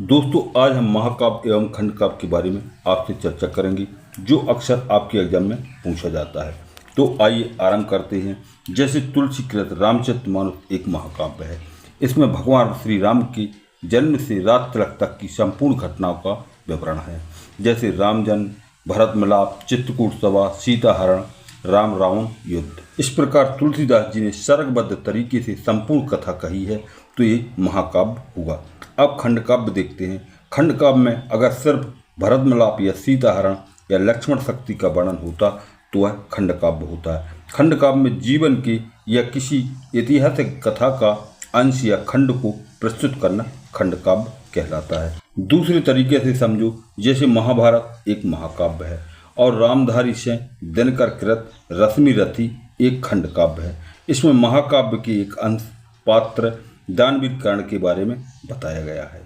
दोस्तों, आज हम महाकाव्य एवं खंडकाव्य के बारे में आपसे चर्चा करेंगे, जो अक्सर आपके एग्जाम में पूछा जाता है। तो आइए आरंभ करते हैं। जैसे तुलसीकृत रामचरितमानस एक महाकाव्य है। इसमें भगवान श्री राम के जन्म से रात तिलक तक की संपूर्ण घटनाओं का विवरण है। जैसे राम जन्म, भरत मिलाप, चित्रकूट सभा, सीता हरण, राम रावण युद्ध। इस प्रकार तुलसीदास जी ने सर्गबद्ध तरीके से संपूर्ण कथा कही है, तो ये महाकाव्य हुआ। अब खंडकाव्य देखते हैं। खंडकाव्य में अगर सिर्फ भरत मिलाप या सीता हरण या लक्ष्मण शक्ति का वर्णन होता तो वह खंडकाव्य होता है। खंडकाव्य में जीवन के या किसी ऐतिहासिक कथा का अंश या खंड को प्रस्तुत करना खंडकाव्य कहलाता है। दूसरे तरीके से समझो, जैसे महाभारत एक महाकाव्य है और रामधारी से दिनकर कृत रश्मि रथी एक खंडकाव्य है। इसमें महाकाव्य के एक अंश पात्र दानवीर कर्ण के बारे में बताया गया है,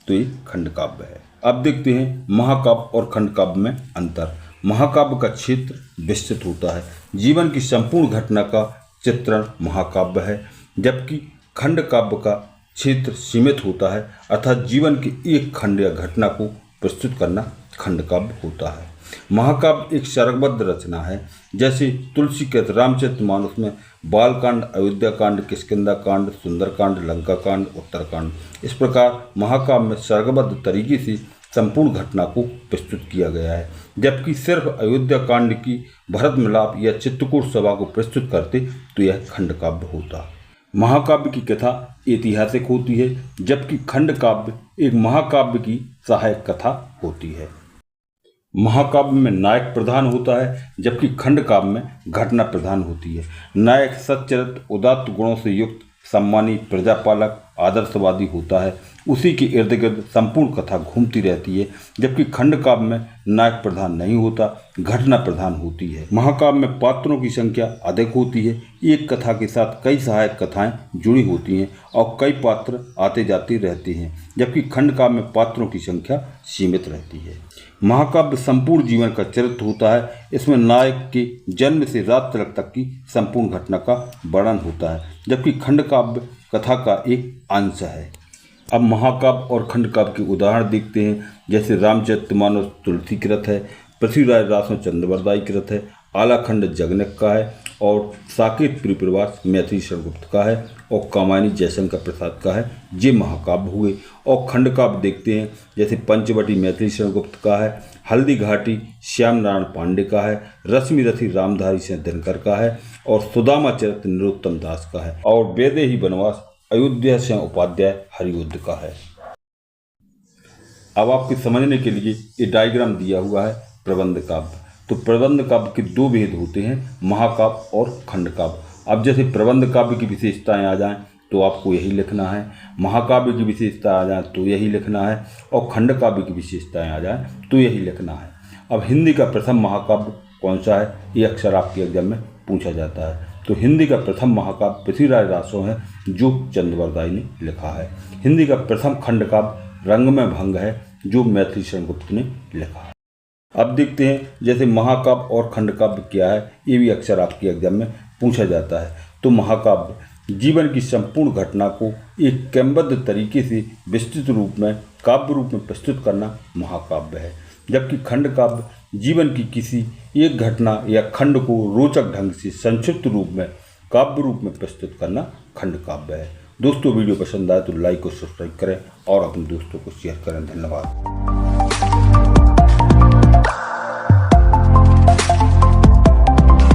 तो ये खंडकाव्य है। अब देखते हैं महाकाव्य और खंडकाव्य में अंतर। महाकाव्य का क्षेत्र विस्तृत होता है, जीवन की संपूर्ण घटना का चित्रण महाकाव्य है, जबकि खंडकाव्य का क्षेत्र सीमित होता है, अर्थात जीवन के एक खंड या घटना को प्रस्तुत करना खंडकाव्य होता है। महाकाव्य एक सर्गबद्ध रचना है। जैसे तुलसीकृत रामचरितमानस में बालकांड, अयोध्या कांड, किष्किंधा कांड, सुंदरकांड, लंका कांड, उत्तरकांड। इस प्रकार महाकाव्य में सर्गबद्ध तरीके से संपूर्ण घटना को प्रस्तुत किया गया है, जबकि सिर्फ अयोध्या कांड की भरत मिलाप या चित्रकूट सभा को प्रस्तुत करते तो यह खंडकाव्य होता। महाकाव्य की कथा ऐतिहासिक होती है, जबकि खंडकाव्य एक महाकाव्य की सहायक कथा होती है। महाकाव्य में नायक प्रधान होता है, जबकि खंडकाव्य में घटना प्रधान होती है। नायक सच्चरित्र, उदात्त गुणों से युक्त, सम्मानी, प्रजापालक, आदर्शवादी होता है। उसी के इर्द गिर्द संपूर्ण कथा घूमती रहती है, जबकि खंडकाव्य में नायक प्रधान नहीं होता, घटना प्रधान होती है। महाकाव्य में पात्रों की संख्या अधिक होती है। एक कथा के साथ कई सहायक कथाएं जुड़ी होती हैं और कई पात्र आते जाते रहते हैं, जबकि खंडकाव्य में पात्रों की संख्या सीमित रहती है। महाकाव्य संपूर्ण जीवन का चरित्र होता है। इसमें नायक के जन्म से रात तिलक तक की संपूर्ण घटना का वर्णन होता है, जबकि खंडकाव्य कथा का एक अंश है। अब महाकाव्य और खंडकाव्य के उदाहरण देखते हैं। जैसे रामचरितमानस तुलसीकृत है, पृथ्वीराज रासो चंद्रवरदाई कृत है, आलाखंड जगनक का है और साकेत प्रियप्रवास मैथिली शरण गुप्त का है और कामायनी जयशंकर प्रसाद का है। ये महाकाव्य हुए। और खंडकाव्य देखते हैं, जैसे पंचवटी मैथिली शरण गुप्त का है, हल्दी घाटी श्याम नारायण पांडे का है, रश्मि रथी रामधारी सिंह दिनकर का है और सुदामा चरित्र नरोत्तम दास का है और वैदेही वनवास अयोध्या सिंह उपाध्याय हरिउद्ध का है। अब आपके समझने के लिए ये डायग्राम दिया हुआ है प्रबंध काव्य। तो प्रबंध काव्य के दो भेद होते हैं, महाकाव्य और खंडकाव्य। अब जैसे प्रबंध काव्य की विशेषताएं आ जाएं तो आपको यही लिखना है, महाकाव्य की विशेषता आ जाए तो यही लिखना है और खंडकाव्य की विशेषताएं आ जाएं तो यही लिखना है। अब हिंदी का प्रथम महाकाव्य कौन सा है, ये अक्सर आपके एग्जाम में पूछा जाता है। तो हिंदी का प्रथम महाकाव्य पृथ्वीराज रासो है, जो चंद्रवरदाई ने लिखा है। हिंदी का प्रथम खंडकाव्य रंग में भंग है, जो मैथिली शरण गुप्त ने लिखा है। अब देखते हैं, जैसे महाकाव्य और खंडकाव्य क्या है, ये भी अक्सर आपके एग्जाम में पूछा जाता है। तो महाकाव्य जीवन की संपूर्ण घटना को एक क्रमबद्ध तरीके से विस्तृत रूप में काव्य रूप में प्रस्तुत करना महाकाव्य है, जबकि खंडकाव्य जीवन की किसी एक घटना या खंड को रोचक ढंग से संक्षिप्त रूप में काव्य रूप में प्रस्तुत करना खंडकाव्य है। दोस्तों, वीडियो पसंद आए तो लाइक और सब्सक्राइब करें और अपने दोस्तों को शेयर करें। धन्यवाद।